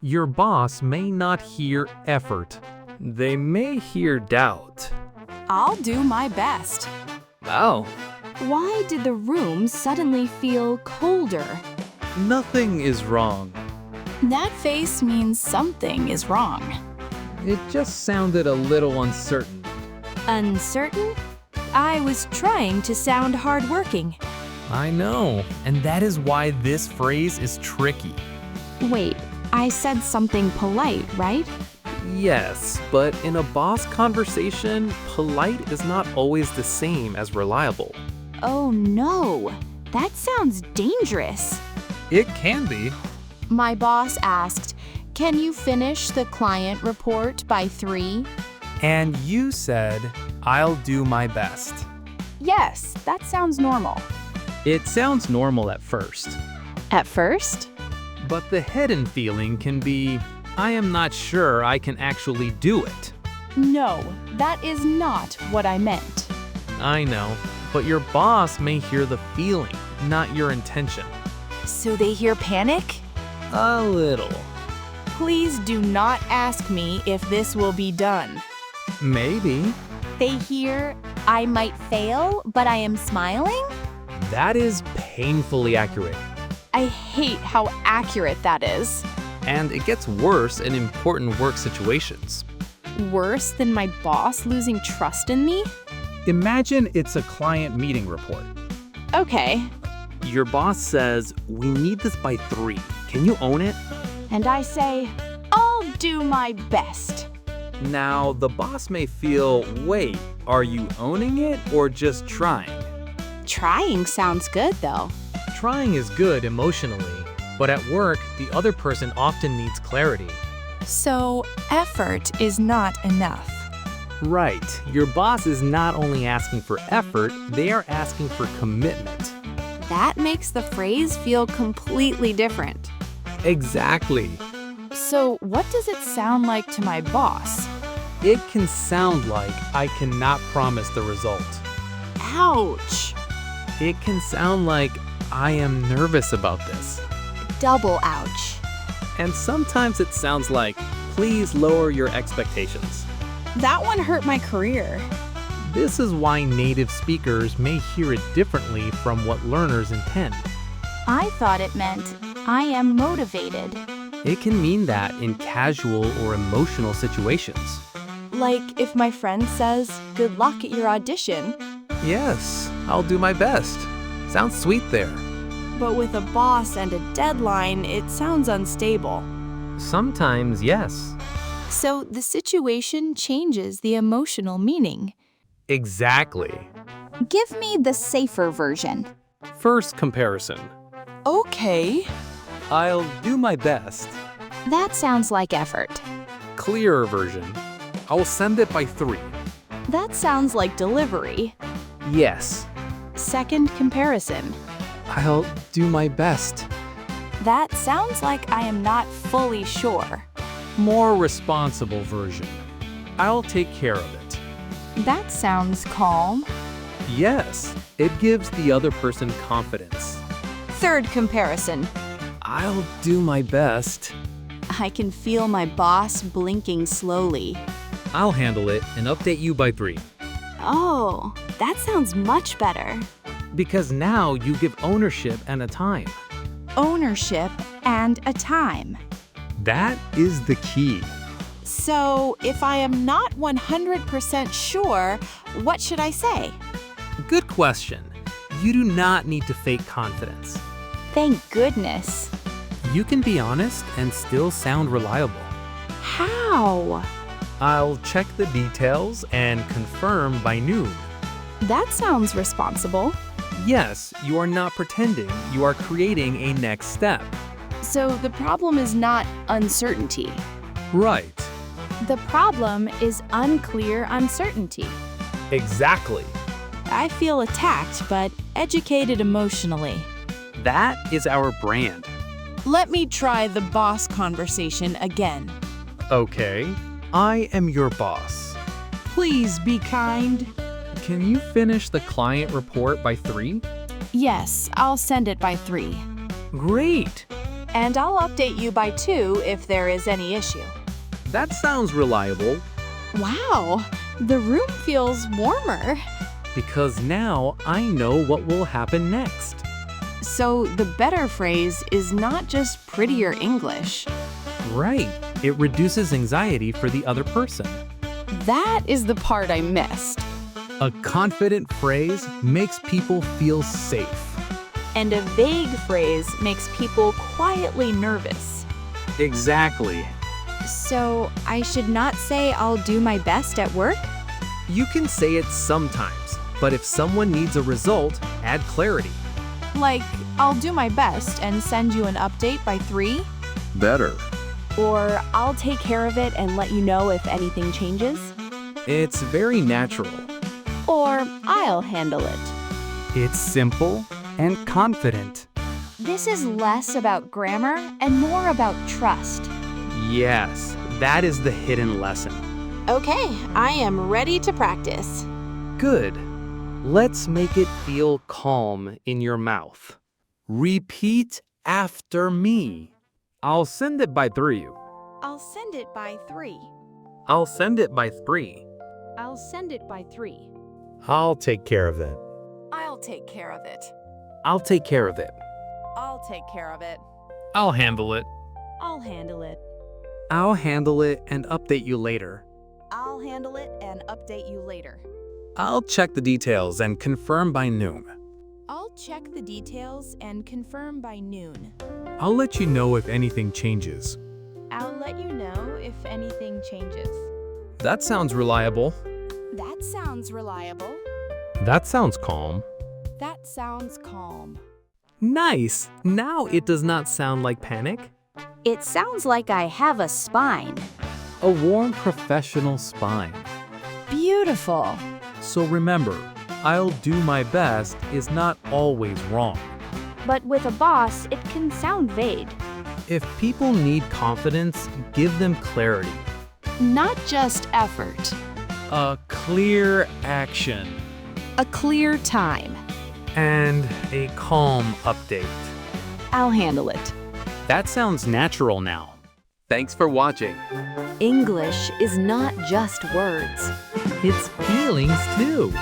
Your boss may not hear effort. They may hear doubt. I'll do my best. Oh, Why did the room suddenly feel colder? Nothing is wrong. That face means something is wrong. It just sounded a little uncertain. Uncertain? I was trying to sound hardworking. I know, and that is why this phrase is tricky. Wait, I said something polite, right? Yes, but in a boss conversation, polite is not always the same as reliable. Oh no, that sounds dangerous. It can be. My boss asked, "Can you finish the client report by 3?" And you said, I'll do my best. Yes, that sounds normal. it sounds normal at first. At first? But the hidden feeling can be, I am not sure I can actually do it. No, that is not what I meant. I know, but your boss may hear the feeling, not your intention. So they hear panic? A little. Please do not ask me if this will be done. Maybe. They hear, I might fail, but I am smiling? That is painfully accurate. I hate how accurate that is. And it gets worse in important work situations. Worse than my boss losing trust in me? Imagine it's a client meeting report. Okay. Your boss says, we need this by 3. Can you own it? And I say, I'll do my best. Now, the boss may feel, wait, are you owning it or just trying? Trying sounds good though. Trying is good emotionally, but at work, the other person often needs clarity. So, effort is not enough. Right. Your boss is not only asking for effort, they are asking for commitment. That makes the phrase feel completely different. Exactly. So, what does it sound like to my boss? It can sound like I cannot promise the result. Ouch! It can sound like I am nervous about this. Double ouch. And sometimes it sounds like, please lower your expectations. That one hurt my career. This is why native speakers may hear it differently from what learners intend. I thought it meant, I am motivated. It can mean that in casual or emotional situations. Like if my friend says, good luck at your audition. Yes, I'll do my best. Sounds sweet there. But with a boss and a deadline, it sounds unstable. Sometimes, yes. So the situation changes the emotional meaning. Exactly. Give me the safer version. First comparison. Okay. I'll do my best. That sounds like effort. Clearer version. I'll send it by 3. That sounds like delivery. Yes. Second comparison. I'll do my best. That sounds like I am not fully sure. More responsible version. I'll take care of it. That sounds calm. Yes, it gives the other person confidence. Third comparison. I'll do my best. I can feel my boss blinking slowly. I'll handle it and update you by 3. Oh, that sounds much better. Because now you give ownership and a time. Ownership and a time. That is the key. So, if I am not 100% sure, what should I say? Good question. You do not need to fake confidence. Thank goodness. You can be honest and still sound reliable. How? I'll check the details and confirm by noon. That sounds responsible. Yes, you are not pretending. You are creating a next step. So the problem is not uncertainty. Right. The problem is unclear uncertainty. Exactly. I feel attacked, but educated emotionally. That is our brand. Let me try the boss conversation again. Okay. I am your boss. Please be kind. Can you finish the client report by 3? Yes, I'll send it by 3. Great. And I'll update you by 2 if there is any issue. That sounds reliable Wow, the room feels warmer. because now I know what will happen next. So the better phrase is not just prettier English. Right. It reduces anxiety for the other person. That is the part I missed. A confident phrase makes people feel safe. And a vague phrase makes people quietly nervous. Exactly. So I should not say I'll do my best at work? You can say it sometimes, but if someone needs a result, add clarity. Like, I'll do my best and send you an update by 3? Better. Or I'll take care of it and let you know if anything changes? It's very natural. Or I'll handle it. It's simple and confident. This is less about grammar and more about trust. Yes, that is the hidden lesson. Okay, I am ready to practice. Good. Let's make it feel calm in your mouth. Repeat after me. I'll send it by 3. I'll send it by 3. I'll send it by 3. I'll send it by 3. I'll take care of it. I'll take care of it. I'll take care of it. I'll take care of it. I'll handle it. I'll handle it. I'll handle it and update you later. I'll handle it and update you later. I'll check the details and confirm by noon. I'll check the details and confirm by noon. I'll let you know if anything changes. I'll let you know if anything changes. That sounds reliable. That sounds reliable. That sounds calm. That sounds calm. Nice! Now it does not sound like panic. It sounds like I have a spine. A warm professional spine. Beautiful. So remember, I'll do my best is not always wrong. But with a boss, it can sound vague. If people need confidence, give them clarity. Not just effort. A clear action. A clear time. And a calm update. I'll handle it. That sounds natural now. Thanks for watching. English is not just words. It's feelings too.